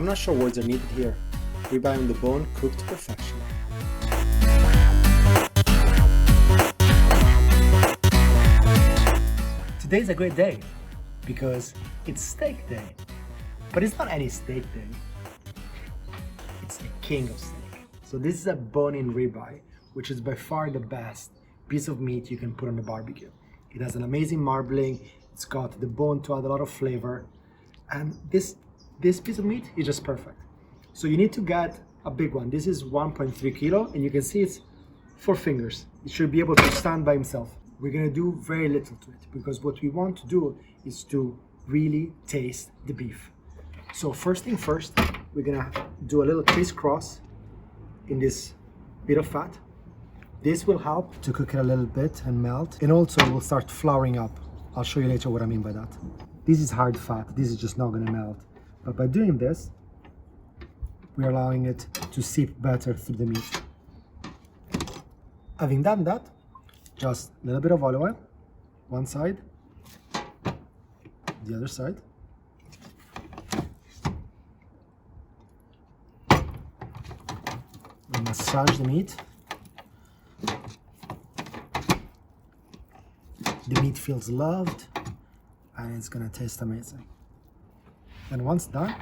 I'm not sure words are needed here. Ribeye on the bone, cooked to perfection. Today's a great day because it's steak day. But it's not any steak day. It's the king of steak. So this is a bone-in ribeye, which is by far the best piece of meat you can put on the barbecue. It has an amazing marbling. It's got the bone to add a lot of flavor. And this piece of meat is just perfect. So you need to get a big one. This is 1.3 kilo, and you can see it's 4 fingers. It should be able to stand by himself. We're gonna do very little to it because what we want to do is to really taste the beef. So first thing first, we're gonna do a little crisscross in this bit of fat. This will help to cook it a little bit and melt, and also it will start flouring up. I'll show you later what I mean by that. This is hard fat, this is just not gonna melt. But by doing this, we're allowing it to seep better through the meat. Having done that, just a little bit of olive oil, one side, the other side. We massage the meat. The meat feels loved and it's gonna taste amazing. And once done,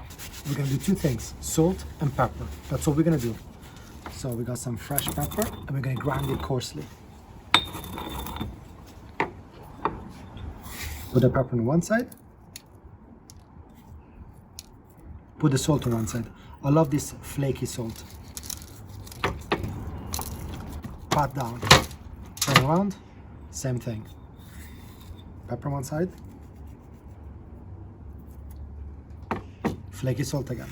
we're gonna do 2 things, salt and pepper. That's all we're gonna do. So we got some fresh pepper and we're gonna grind it coarsely. Put the pepper on one side. Put the salt on one side. I love this flaky salt. Pat down. Turn around. Same thing. Pepper on one side. Flaky salt again.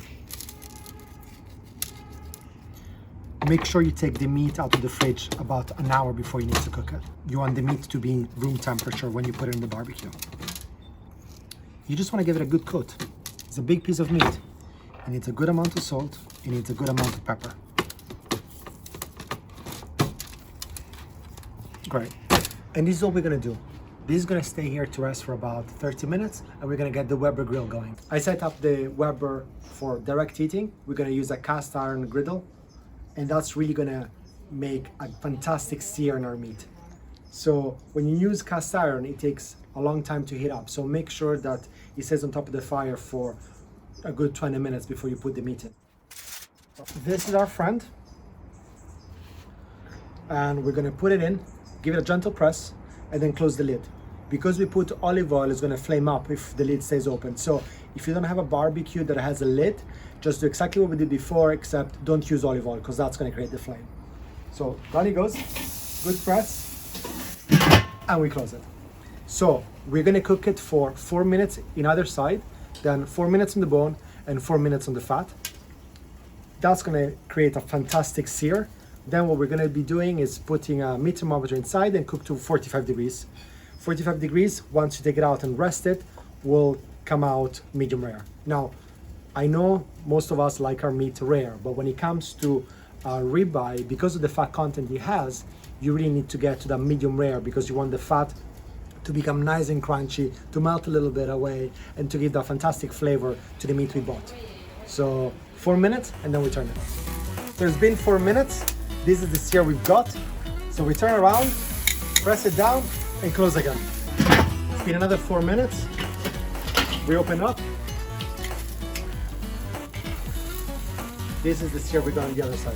Make sure you take the meat out of the fridge about an hour before you need to cook it. You want the meat to be room temperature when you put it in the barbecue. You just want to give it a good coat. It's a big piece of meat. It needs a good amount of salt. It needs a good amount of pepper. Great. And this is all we're going to do. This is going to stay here to rest for about 30 minutes and we're going to get the Weber grill going. I set up the Weber for direct heating. We're going to use a cast iron griddle. And that's really gonna make a fantastic sear in our meat. So when you use cast iron, it takes a long time to heat up. So make sure that it stays on top of the fire for a good 20 minutes before you put the meat in. This is our friend. And we're gonna put it in, give it a gentle press, and then close the lid. Because we put olive oil, it's gonna flame up if the lid stays open. So if you don't have a barbecue that has a lid, just do exactly what we did before, except don't use olive oil because that's gonna create the flame. So down it goes, good press, and we close it. So we're gonna cook it for 4 minutes in either side, then 4 minutes on the bone and 4 minutes on the fat. That's gonna create a fantastic sear. Then what we're gonna be doing is putting a meat thermometer inside and cook to 45 degrees. 45 degrees, once you take it out and rest it, will come out medium rare. Now, I know most of us like our meat rare, but when it comes to ribeye, because of the fat content it has, you really need to get to that medium rare because you want the fat to become nice and crunchy, to melt a little bit away, and to give that fantastic flavor to the meat we bought. So 4 minutes, and then we turn it. So it's been 4 minutes. This is the sear we've got. So we turn around, press it down, and close again. It's been another 4 minutes. We open up. This is the sear we got on the other side.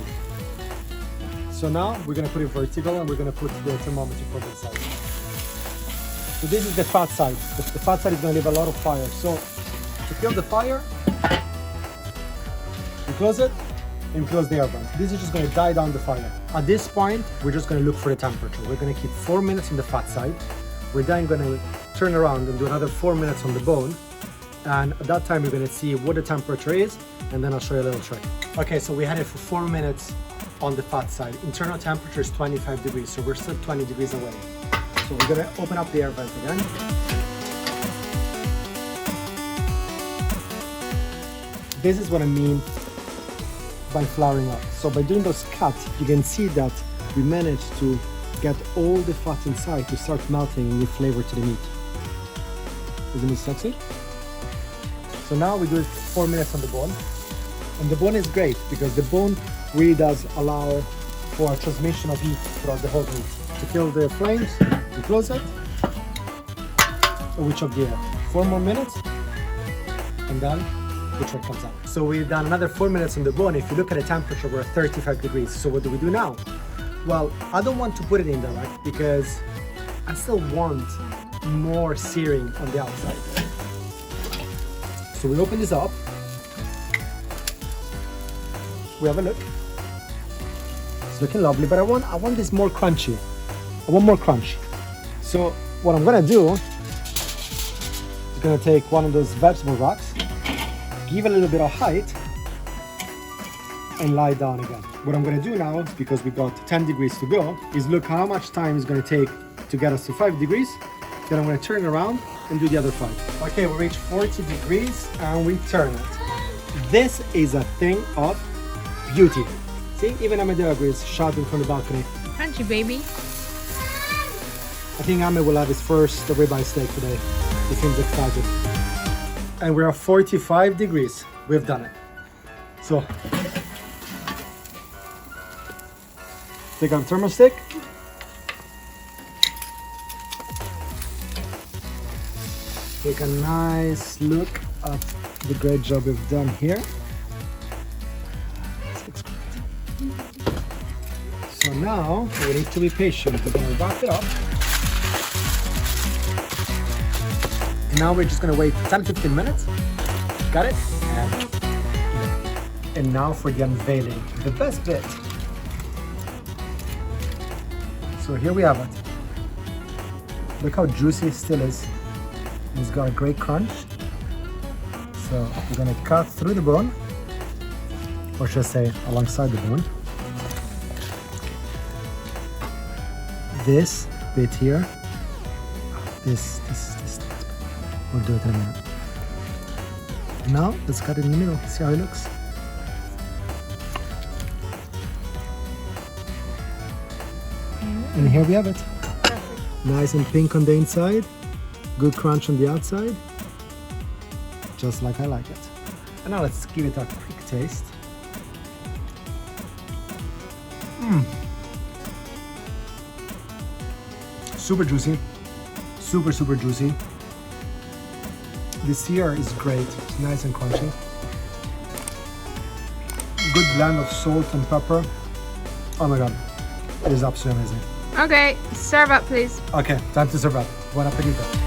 So now we're gonna put it vertical and we're gonna put the thermometer for this side. So this is the fat side. The fat side is gonna leave a lot of fire. So to kill the fire, we close it and we close the air vent. This is just gonna die down the fire. At this point, we're just gonna look for the temperature. We're gonna keep 4 minutes on the fat side. We're then gonna turn around and do another 4 minutes on the bone. And at that time, we're gonna see what the temperature is, and then I'll show you a little trick. Okay, so we had it for 4 minutes on the fat side. Internal temperature is 25 degrees, so we're still 20 degrees away. So we're gonna open up the air vent again. This is what I mean by flouring up. So by doing those cuts, you can see that we managed to get all the fat inside to start melting and give flavor to the meat. Isn't it sexy? So now we do it 4 minutes on the bone. And the bone is great because the bone really does allow for a transmission of heat throughout the whole meat. To kill the flames, we close it, and we chop the air. 4 more minutes, and then the truck comes out. So we've done another 4 minutes on the bone. If you look at the temperature, we're at 35 degrees. So what do we do now? Well, I don't want to put it in direct because I still want more searing on the outside. So we open this up. We have a look. It's looking lovely, but I want this more crunchy. I want more crunch. So what I'm gonna do is gonna take one of those vegetable rocks, give a little bit of height, and lie down again. What I'm gonna do now, because we got 10 degrees to go, is look how much time it's gonna take to get us to 5 degrees. Then I'm gonna turn around and do the other 5. Okay, we reached 40 degrees and we turn it. This is a thing of beauty. See, even Amadeo is shouting from the balcony. Crunchy, baby. I think Ame will have his first ribeye steak today. He seems excited. And we're at 45 degrees. We've done it. So, take our thermostick. Take a nice look at the great job we've done here. So now we need to be patient. We're going to wrap it up. And now we're just going to wait 10-15 minutes. Got it? And now for the unveiling, the best bit. So here we have it. Look how juicy it still is. It's got a great crunch. So we're going to cut through the bone, or should I say alongside the bone. This bit here, this. We'll do it in a minute. And now let's cut it in the middle. See how it looks. And here we have it. Nice and pink on the inside, good crunch on the outside, just like I like it. And now let's give it a quick taste. Super juicy, super juicy. The sear is great, it's nice and crunchy. Good blend of salt and pepper. Oh my god, it is absolutely amazing. Okay, serve up please. Okay, time to serve up. Buon appetito.